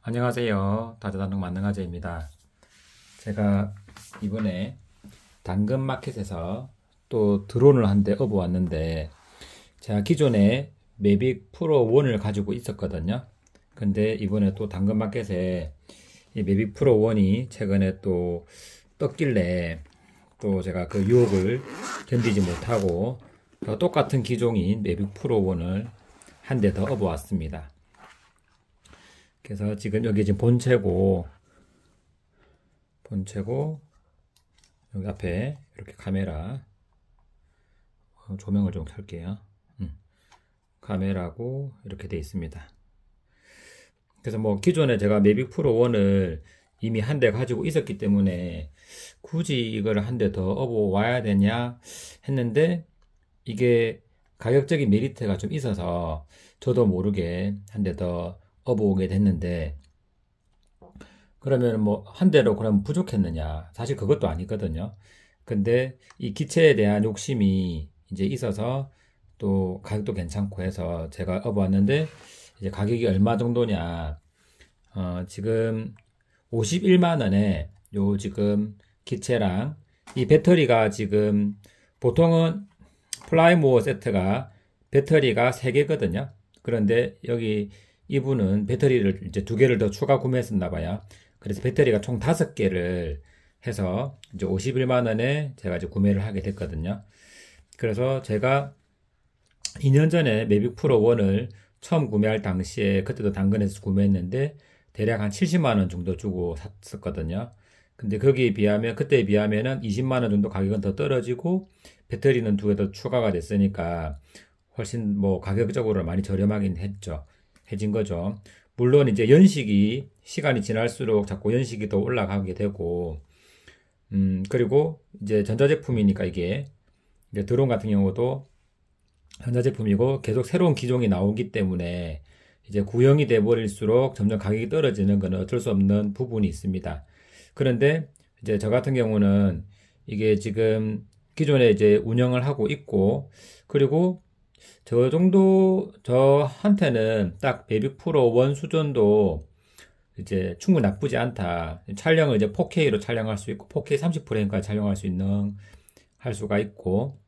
안녕하세요. 다재다능 만능아재입니다. 제가 이번에 당근마켓에서 또 드론을 한 대 업어왔는데, 제가 기존에 매빅 프로 1을 가지고 있었거든요. 근데 이번에 또 당근마켓에 이 매빅 프로 1이 최근에 또 떴길래 또 제가 그 유혹을 견디지 못하고 똑같은 기종인 매빅 프로 1을 한 대 더 업어왔습니다. 그래서 지금 여기 지금 본체고 여기 앞에 이렇게 카메라 조명을 좀 켤게요. 카메라고 이렇게 돼 있습니다. 그래서 뭐 기존에 제가 매빅 프로 1을 이미 한 대 가지고 있었기 때문에 굳이 이걸 한 대 더 업어 와야 되냐 했는데, 이게 가격적인 메리트가 좀 있어서 저도 모르게 한 대 더 업어오게 됐는데, 그러면 뭐 한 대로 그럼 부족했느냐? 사실 그것도 아니거든요. 근데 이 기체에 대한 욕심이 이제 있어서 또 가격도 괜찮고 해서 제가 업어왔는데, 이제 가격이 얼마 정도냐? 지금 51만 원에 요 지금 기체랑 이 배터리가 지금 보통은 플라이모어 세트가 배터리가 3개거든요. 그런데 여기 이분은 배터리를 이제 2개를 더 추가 구매했었나 봐요. 그래서 배터리가 총 5개를 해서 이제 51만 원에 제가 이제 구매를 하게 됐거든요. 그래서 제가 2년 전에 매빅 프로 1을 처음 구매할 당시에, 그때도 당근에서 구매했는데 대략 한 70만 원 정도 주고 샀었거든요. 근데 거기에 비하면, 그때에 비하면은 20만 원 정도 가격은 더 떨어지고 배터리는 2개 더 추가가 됐으니까 훨씬 뭐 가격적으로 많이 저렴하긴 했죠. 해진 거죠. 물론 이제 연식이 시간이 지날수록 자꾸 연식이 더 올라가게 되고, 그리고 이제 전자제품이니까 이게 이제 드론 같은 경우도 전자제품이고 계속 새로운 기종이 나오기 때문에 이제 구형이 돼 버릴수록 점점 가격이 떨어지는 건 어쩔 수 없는 부분이 있습니다. 그런데 이제 저 같은 경우는 이게 지금 기존에 이제 운영을 하고 있고, 그리고 저 정도 저한테는 딱 베빅 프로 1 수준도 이제 충분히 나쁘지 않다. 촬영을 이제 4K로 촬영할 수 있고 4K 30프레임까지 촬영할 수 있는 할 수가 있고,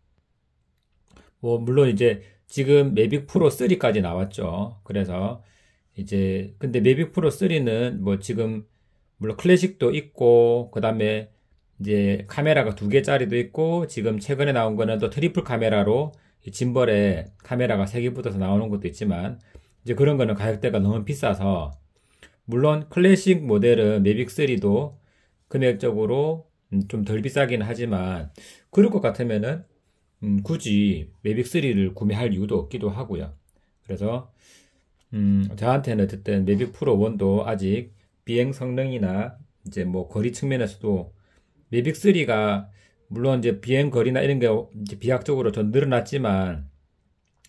뭐 물론 이제 지금 매빅 프로 3까지 나왔죠. 그래서 이제 근데 매빅 프로 3는 뭐 지금 물론 클래식도 있고, 그 다음에 이제 카메라가 2개짜리도 있고, 지금 최근에 나온 거는 또 트리플 카메라로 짐벌에 카메라가 3개 붙어서 나오는 것도 있지만, 이제 그런 거는 가격대가 너무 비싸서, 물론 클래식 모델은 매빅 3도 금액적으로 좀 덜 비싸긴 하지만, 그럴 것 같으면은 굳이 매빅 3를 구매할 이유도 없기도 하고요. 그래서 저한테는 어쨌든 매빅 프로 1도 아직 비행 성능이나 이제 뭐 거리 측면에서도 매빅 3가 물론 이제 비행 거리나 이런 게 이제 비약적으로 좀 늘어났지만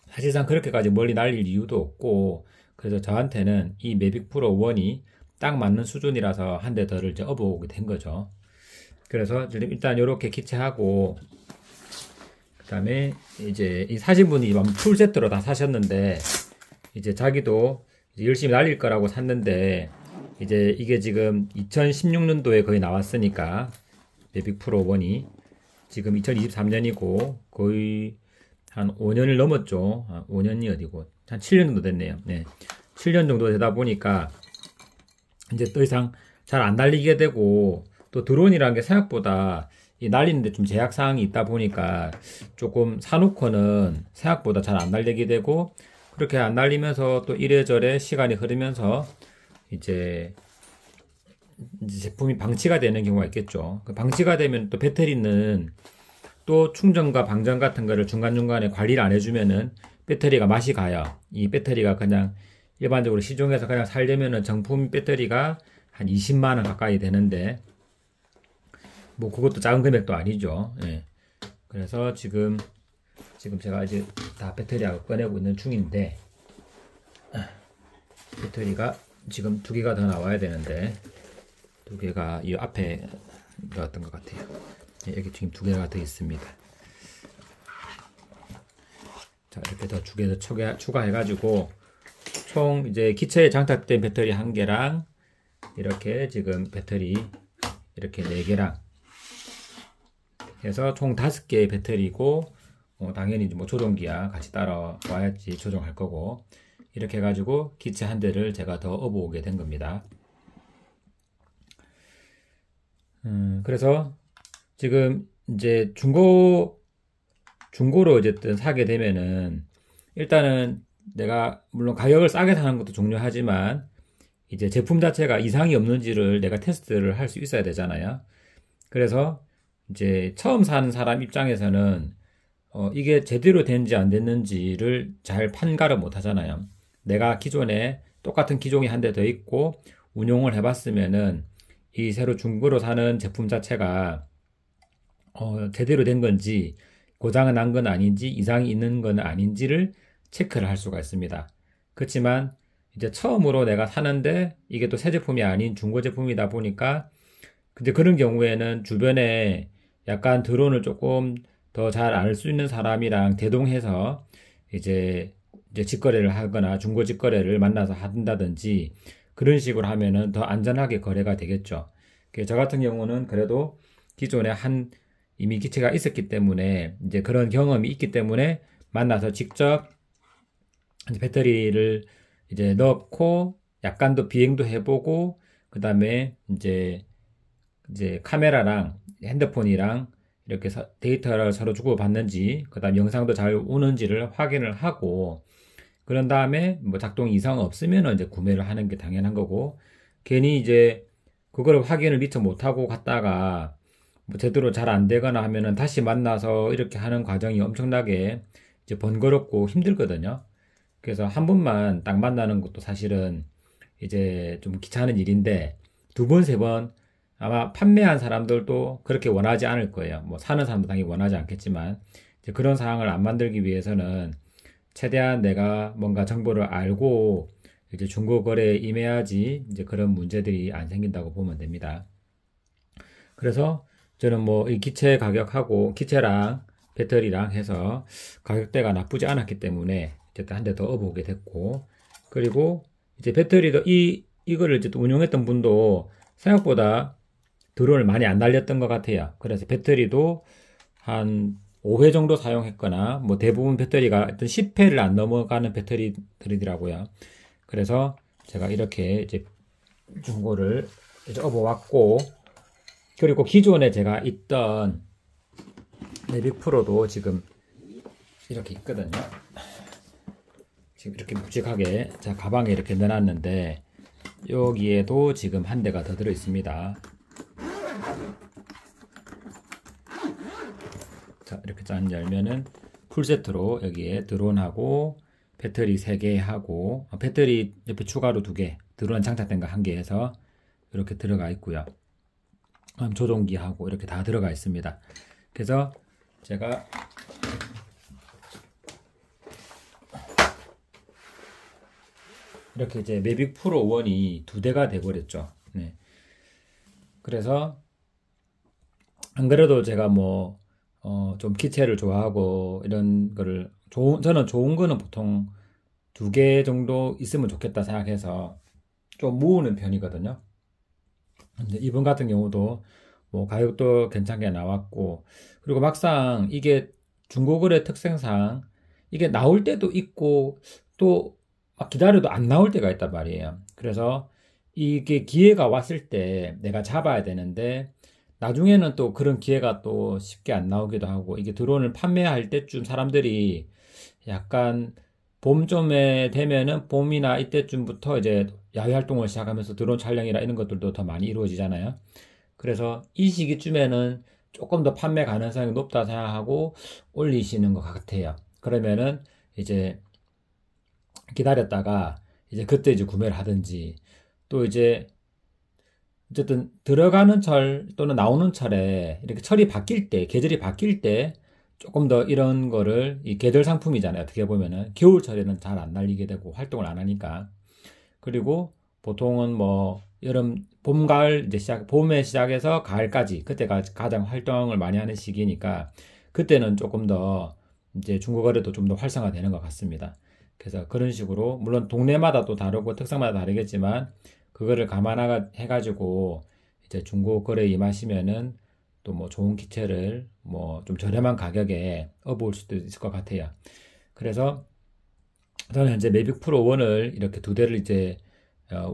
사실상 그렇게까지 멀리 날릴 이유도 없고, 그래서 저한테는 이 매빅 프로 1이 딱 맞는 수준이라서 한 대 더를 이제 업어오게 된 거죠. 그래서 지금 일단 이렇게 기체하고, 그다음에 이제 이 사신 분이 풀 세트로 다 사셨는데, 이제 자기도 이제 열심히 날릴 거라고 샀는데, 이제 이게 지금 2016년도에 거의 나왔으니까 매빅 프로 1이 지금 2023년이고 거의 한 5년을 넘었죠. 5년이 어디고 한 7년 정도 됐네요. 네. 7년 정도 되다 보니까 이제 더 이상 잘 안 날리게 되고, 또 드론이라는 게 생각보다 이 날리는데 좀 제약 사항이 있다 보니까 조금 사놓고는 생각보다 잘 안 날리게 되고, 그렇게 안 날리면서 또 이래저래 시간이 흐르면서 이제 제품이 방치가 되는 경우가 있겠죠. 그 방치가 되면 또 배터리는 또 충전과 방전 같은 거를 중간중간에 관리를 안 해주면은 배터리가 맛이 가요. 이 배터리가 그냥 일반적으로 시중에서 그냥 살려면은 정품 배터리가 한 20만 원 가까이 되는데, 뭐 그것도 작은 금액도 아니죠. 예. 그래서 지금 제가 이제 다 배터리하고 꺼내고 있는 중인데, 배터리가 지금 2개가 더 나와야 되는데, 2개가 이 앞에 넣었던 것 같아요. 예, 여기 지금 2개가 더 있습니다. 자, 이렇게 더 2개 더 추가해가지고 총 이제 기체에 장착된 배터리 1개랑 이렇게 지금 배터리 이렇게 4개랑 해서 총 5개의 배터리고, 당연히 뭐 조종기야 같이 따라와야지 조종할 거고, 이렇게 해가지고 기체 한 대를 제가 더 업어오게 된 겁니다. 그래서 지금 이제 중고로 어쨌든 사게 되면은, 일단은 내가 물론 가격을 싸게 사는 것도 중요하지만 이제 제품 자체가 이상이 없는지를 내가 테스트를 할 수 있어야 되잖아요. 그래서 이제 처음 사는 사람 입장에서는 이게 제대로 됐는지 안 됐는지를 잘 판가를 못 하잖아요. 내가 기존에 똑같은 기종이 한 대 더 있고 운용을 해봤으면은 이 새로 중고로 사는 제품 자체가 제대로 된 건지, 고장은 난 건 아닌지, 이상이 있는 건 아닌지를 체크를 할 수가 있습니다. 그렇지만 이제 처음으로 내가 사는데 이게 또 새 제품이 아닌 중고 제품이다 보니까, 근데 그런 경우에는 주변에 약간 드론을 조금 더 잘 알 수 있는 사람이랑 대동해서 이제 직거래를 하거나 중고 직거래를 만나서 한다든지 그런 식으로 하면은 더 안전하게 거래가 되겠죠. 저 같은 경우는 그래도 기존에 이미 기체가 있었기 때문에, 이제 그런 경험이 있기 때문에 만나서 직접 배터리를 이제 넣고 약간 더 비행도 해보고, 그 다음에 이제 카메라랑 핸드폰이랑 이렇게 데이터를 서로 주고받는지, 그 다음 영상도 잘 오는지를 확인을 하고, 그런 다음에 뭐 작동 이상 없으면 이제 구매를 하는 게 당연한 거고, 괜히 이제 그거를 확인을 미처 못하고 갔다가 뭐 제대로 잘 안 되거나 하면은 다시 만나서 이렇게 하는 과정이 엄청나게 이제 번거롭고 힘들거든요. 그래서 한 번만 딱 만나는 것도 사실은 이제 좀 귀찮은 일인데, 2번, 3번 아마 판매한 사람들도 그렇게 원하지 않을 거예요. 뭐 사는 사람도 당연히 원하지 않겠지만, 이제 그런 상황을 안 만들기 위해서는 최대한 내가 뭔가 정보를 알고 이제 중고 거래에 임해야지 이제 그런 문제들이 안 생긴다고 보면 됩니다. 그래서 저는 뭐 이 기체 가격하고 기체랑 배터리랑 해서 가격대가 나쁘지 않았기 때문에 어쨌든 한 대 더 업어오게 됐고, 그리고 이제 배터리도 이거를 이제 또 운용했던 분도 생각보다 드론을 많이 안 날렸던 것 같아요. 그래서 배터리도 한 5회 정도 사용했거나, 뭐 대부분 배터리가 어떤 10회를 안 넘어가는 배터리들이더라고요. 그래서 제가 이렇게 이제 중고를 이제 업어왔고, 그리고 기존에 제가 있던 매빅 프로도 지금 이렇게 있거든요. 지금 이렇게 묵직하게 자 가방에 이렇게 넣어놨는데, 여기에도 지금 한 대가 더 들어 있습니다. 자, 이렇게 짠 열면은 풀세트로 여기에 드론하고 배터리 3개 하고, 배터리 옆에 추가로 2개, 드론 장착된 거 1개 해서 이렇게 들어가 있고요. 조종기하고 이렇게 다 들어가 있습니다. 그래서 제가 이렇게 이제 매빅 프로 1이 2대가 돼버렸죠. 네. 그래서 안 그래도 제가 뭐 좀 기체를 좋아하고 이런 거를 저는 좋은 거는 보통 2개 정도 있으면 좋겠다 생각해서 좀 모으는 편이거든요. 근데 이번 같은 경우도 뭐 가격도 괜찮게 나왔고, 그리고 막상 이게 중고거래 특성상 이게 나올 때도 있고 또 막 기다려도 안 나올 때가 있단 말이에요. 그래서 이게 기회가 왔을 때 내가 잡아야 되는데, 나중에는 또 그런 기회가 또 쉽게 안 나오기도 하고, 이게 드론을 판매할 때쯤 사람들이 약간 봄쯤에 되면은, 봄이나 이때쯤부터 이제 야외 활동을 시작하면서 드론 촬영이나 이런 것들도 더 많이 이루어지잖아요. 그래서 이 시기쯤에는 조금 더 판매 가능성이 높다 생각하고 올리시는 것 같아요. 그러면은 이제 기다렸다가 이제 그때 이제 구매를 하든지, 또 이제 어쨌든 들어가는 철 또는 나오는 철에 이렇게 철이 바뀔 때, 계절이 바뀔 때 조금 더 이런 거를, 이 계절 상품이잖아요. 어떻게 보면은 겨울철에는 잘 안 날리게 되고 활동을 안 하니까. 그리고 보통은 뭐 여름, 봄, 가을 이제 봄에 시작해서 가을까지, 그때가 가장 활동을 많이 하는 시기니까 그때는 조금 더 이제 중고 거래도 좀 더 활성화되는 것 같습니다. 그래서 그런 식으로, 물론 동네마다 또 다르고 특성마다 다르겠지만 그거를 감안해 가지고 이제 중고 거래에 임하시면은 또 뭐 좋은 기체를 뭐 좀 저렴한 가격에 업어올 수도 있을 것 같아요. 그래서 저는 현재 매빅 프로 1을 이렇게 두 대를 이제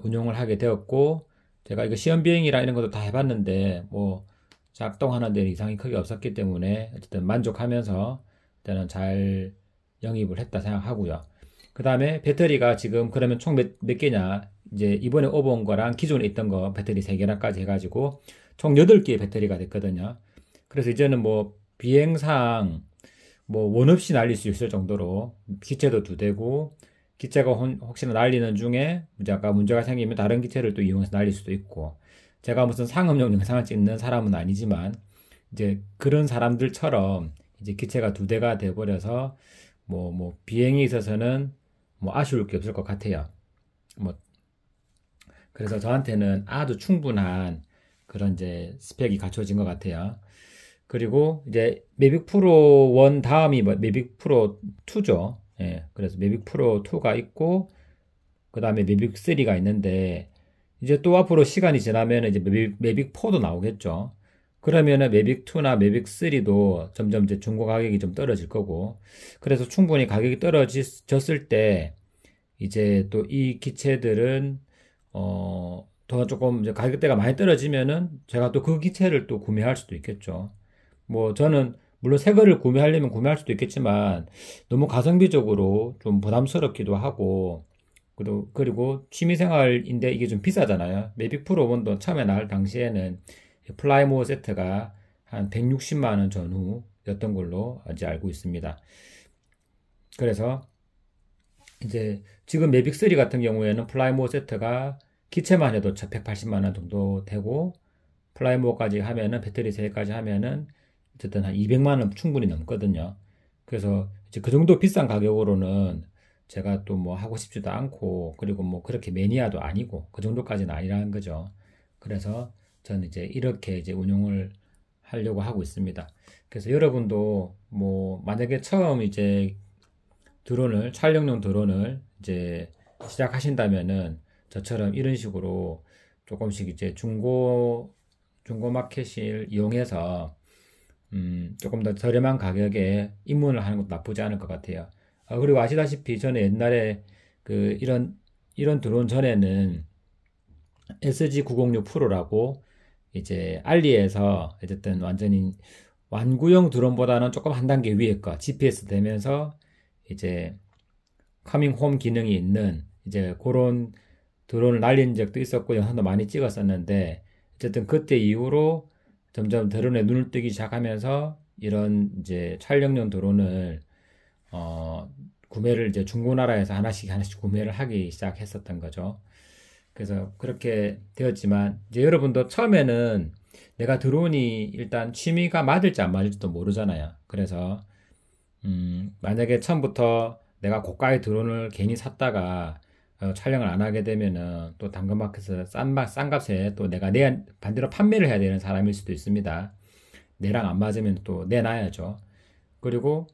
운용을 하게 되었고, 제가 이거 시험 비행이랑 이런 것도 다 해봤는데 뭐 작동하는 데 이상이 크게 없었기 때문에 어쨌든 만족하면서 일단은 잘 영입을 했다 생각하고요. 그 다음에 배터리가 지금 그러면 총 몇 개냐, 이제 이번에 업어온 거랑 기존에 있던 거 배터리 3개랑까지 해가지고 총 8개의 배터리가 됐거든요. 그래서 이제는 뭐 비행상 뭐 원 없이 날릴 수 있을 정도로 기체도 2대고, 기체가 혹시나 날리는 중에 문제가 생기면 다른 기체를 또 이용해서 날릴 수도 있고, 제가 무슨 상업용 영상을 찍는 사람은 아니지만 이제 그런 사람들처럼 이제 기체가 2대가 돼버려서 뭐 비행에 있어서는 뭐 아쉬울 게 없을 것 같아요. 뭐 그래서 저한테는 아주 충분한 그런 이제 스펙이 갖춰진 것 같아요. 그리고 이제 매빅 프로 1 다음이 매빅 프로 2죠. 예, 그래서 매빅 프로 2가 있고, 그 다음에 매빅 3가 있는데, 이제 또 앞으로 시간이 지나면 이제 매빅 4도 나오겠죠. 그러면은 매빅 2나 매빅 3도 점점 이제 중고 가격이 좀 떨어질 거고, 그래서 충분히 가격이 떨어졌을 때 이제 또 이 기체들은 더 조금 이제 가격대가 많이 떨어지면은 제가 또 그 기체를 또 구매할 수도 있겠죠. 뭐 저는 물론 새 거를 구매하려면 구매할 수도 있겠지만 너무 가성비적으로 좀 부담스럽기도 하고, 그리고 취미생활인데 이게 좀 비싸잖아요. 매빅 프로 1도 처음에 나올 당시에는 플라이모어 세트가 한 160만 원 전후였던 걸로 이제 알고 있습니다. 그래서 이제 지금 매빅 3 같은 경우에는 플라이모어 세트가 기체만 해도 180만 원 정도 되고, 플라이모어까지 하면은 배터리 3개까지 하면은 어쨌든 한 200만 원 충분히 넘거든요. 그래서 이제 그 정도 비싼 가격으로는 제가 또 뭐 하고 싶지도 않고, 그리고 뭐 그렇게 매니아도 아니고 그 정도까지는 아니라는 거죠. 그래서 저는 이제 이렇게 이제 운용을 하려고 하고 있습니다. 그래서 여러분도 뭐 만약에 처음 이제 촬영용 드론을 이제 시작하신다면은 저처럼 이런 식으로 조금씩 이제 중고 마켓을 이용해서 조금 더 저렴한 가격에 입문을 하는 것도 나쁘지 않을 것 같아요. 그리고 아시다시피 저는 옛날에 이런 드론 전에는 SG906 프로라고 이제 알리에서 어쨌든 완전히 완구형 드론보다는 조금 한 단계 위에 거 GPS 되면서 이제 커밍 홈 기능이 있는 이제 그런 드론을 날린 적도 있었고 영상도 많이 찍었었는데, 어쨌든 그때 이후로 점점 드론에 눈을 뜨기 시작하면서 이런 이제 촬영용 드론을 구매를 이제 중고나라에서 하나씩 구매를 하기 시작했었던 거죠. 그래서 그렇게 되었지만 이제 여러분도 처음에는 내가 드론이 일단 취미가 맞을지 안 맞을지도 모르잖아요. 그래서 만약에 처음부터 내가 고가의 드론을 괜히 샀다가 촬영을 안 하게 되면은 또 당근마켓에서 싼 값에 또 내가 반대로 판매를 해야 되는 사람일 수도 있습니다. 내랑 안 맞으면 또 내놔야죠. 그리고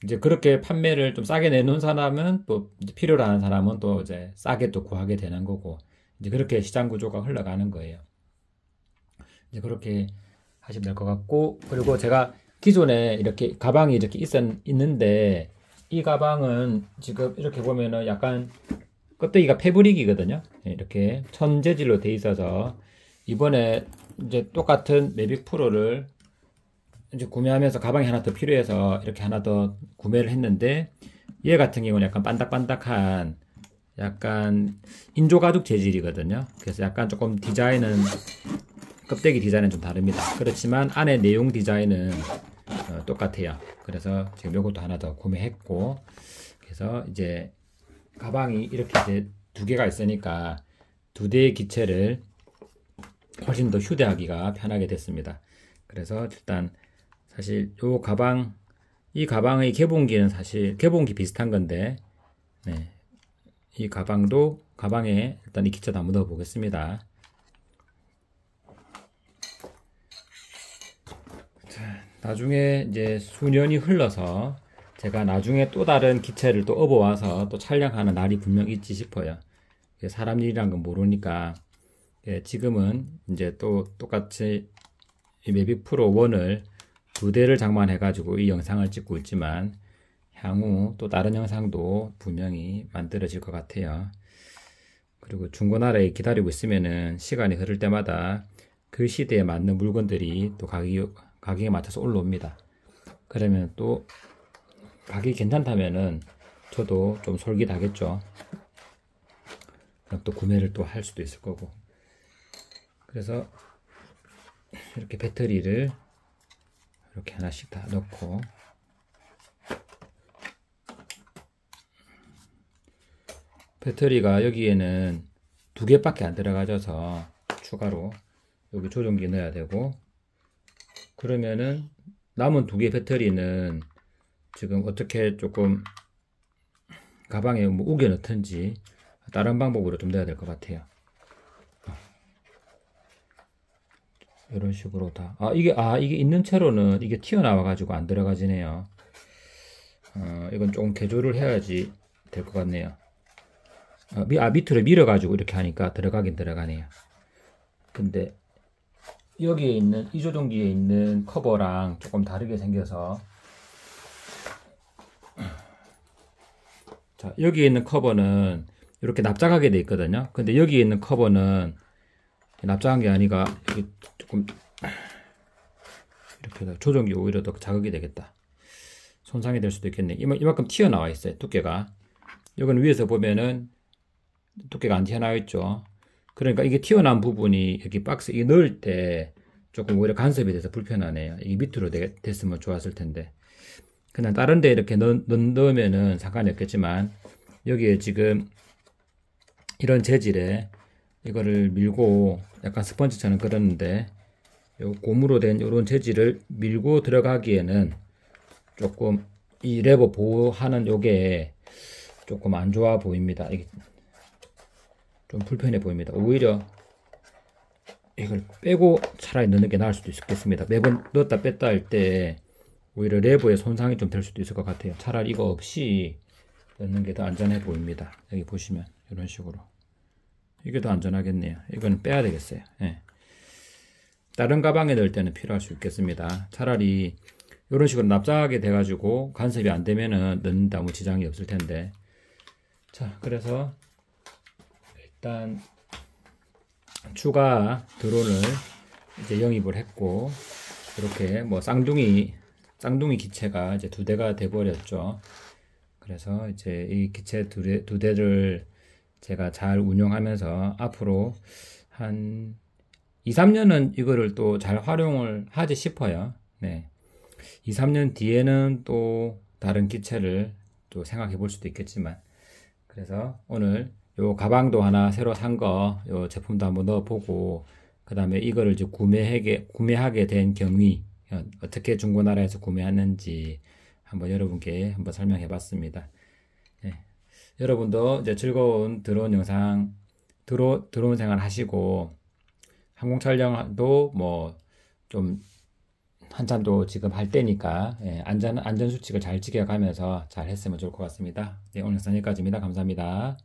이제 그렇게 판매를 좀 싸게 내놓은 사람은 또 이제 필요로 하는 사람은 또 이제 싸게 또 구하게 되는 거고, 이제 그렇게 시장 구조가 흘러가는 거예요. 이제 그렇게 하시면 될 것 같고, 그리고 제가 기존에 이렇게 가방이 이렇게 있는데, 이 가방은 지금 이렇게 보면은 약간 껍데기가 패브릭이거든요. 이렇게 천 재질로 돼 있어서 이번에 이제 똑같은 매빅 프로를 이제 구매하면서 가방이 하나 더 필요해서 이렇게 하나 더 구매를 했는데, 얘 같은 경우는 약간 반딱반딱한 약간 인조가죽 재질이거든요. 그래서 약간 조금 껍데기 디자인은 좀 다릅니다. 그렇지만 안에 내용 디자인은 똑같아요. 그래서 지금 요것도 하나 더 구매했고, 그래서 이제 가방이 이렇게 이제 2개가 있으니까 2대의 기체를 훨씬 더 휴대하기가 편하게 됐습니다. 그래서 일단 사실 이 가방의 개봉기는 사실 개봉기 비슷한 건데, 네, 이 가방에 일단 이 기체도 한번 넣어 보겠습니다. 나중에 이제 수년이 흘러서 제가 나중에 또 다른 기체를 또 업어와서 또 촬영하는 날이 분명 있지 싶어요. 사람 일이란 건 모르니까 예, 지금은 이제 또 똑같이 이 매빅 프로 1을 2대를 장만해 가지고 이 영상을 찍고 있지만 향후 또 다른 영상도 분명히 만들어질 것 같아요. 그리고 중고나라에 기다리고 있으면은 시간이 흐를 때마다 그 시대에 맞는 물건들이 또 가격에 맞춰서 올라옵니다. 그러면 또 가격이 괜찮다면은 저도 좀 솔깃하겠죠. 그럼 또 구매를 또 할 수도 있을 거고. 그래서 이렇게 배터리를 이렇게 하나씩 다 넣고, 배터리가 여기에는 2개밖에 안 들어가져서 추가로 여기 조종기 넣어야 되고, 그러면은 남은 2개 배터리는 지금 어떻게 조금 가방에 뭐 우겨 넣든지 다른 방법으로 좀 넣어야 될 것 같아요. 이런 식으로 다. 이게 있는 채로는 이게 튀어나와 가지고 안 들어가지네요. 이건 조금 개조를 해야지 될 것 같네요. 밑으로 밀어 가지고 이렇게 하니까 들어가긴 들어가네요. 근데 여기에 있는 이 조종기에 있는 커버랑 조금 다르게 생겨서, 자, 여기에 있는 커버는 이렇게 납작하게 돼 있거든요. 근데 여기에 있는 커버는 납작한 게 아니라 이게 조금 이렇게 조종기 오히려 더 자극이 되겠다. 손상이 될 수도 있겠네. 이만큼 튀어나와 있어요, 두께가. 이건 위에서 보면은 두께가 안 튀어나와 있죠. 그러니까 이게 튀어나온 부분이 여기 박스 이 넣을 때 조금 오히려 간섭이 돼서 불편하네요. 이게 밑으로 됐으면 좋았을 텐데. 그냥 다른 데 이렇게 넣으면은 상관이 없겠지만, 여기에 지금 이런 재질에 이거를 밀고 약간 스펀지처럼 그렸는데, 요 고무로 된 이런 재질을 밀고 들어가기에는 조금 이 레버 보호하는 요게 조금 안 좋아 보입니다. 이게 좀 불편해 보입니다. 오히려 이걸 빼고 차라리 넣는 게 나을 수도 있겠습니다. 매번 넣었다 뺐다 할 때 오히려 레버에 손상이 좀 될 수도 있을 것 같아요. 차라리 이거 없이 넣는 게 더 안전해 보입니다. 여기 보시면 이런 식으로 이게 더 안전하겠네요. 이건 빼야 되겠어요. 예. 다른 가방에 넣을 때는 필요할 수 있겠습니다. 차라리 이런 식으로 납작하게 돼가지고 간섭이 안 되면은 넣는데 아무 지장이 없을 텐데. 자, 그래서 일단 추가 드론을 이제 영입을 했고, 이렇게 뭐 쌍둥이 기체가 이제 2대가 돼 버렸죠. 그래서 이제 이 기체 두 대를 제가 잘 운영하면서 앞으로 한 2, 3년은 이거를 또 잘 활용을 하지 싶어요. 네. 2, 3년 뒤에는 또 다른 기체를 또 생각해 볼 수도 있겠지만, 그래서 오늘 요 가방도 하나 새로 산 거, 요 제품도 한번 넣어보고, 그 다음에 이거를 이제 구매하게 된 경위, 어떻게 중고나라에서 구매하는지 한번 여러분께 한번 설명해 봤습니다. 네. 여러분도 이제 즐거운 드론 생활 하시고, 항공 촬영도 뭐 좀 한참도 지금 할 때니까, 예, 안전 수칙을 잘 지켜가면서 잘 했으면 좋을 것 같습니다. 네, 오늘 영상 여기까지입니다. 감사합니다.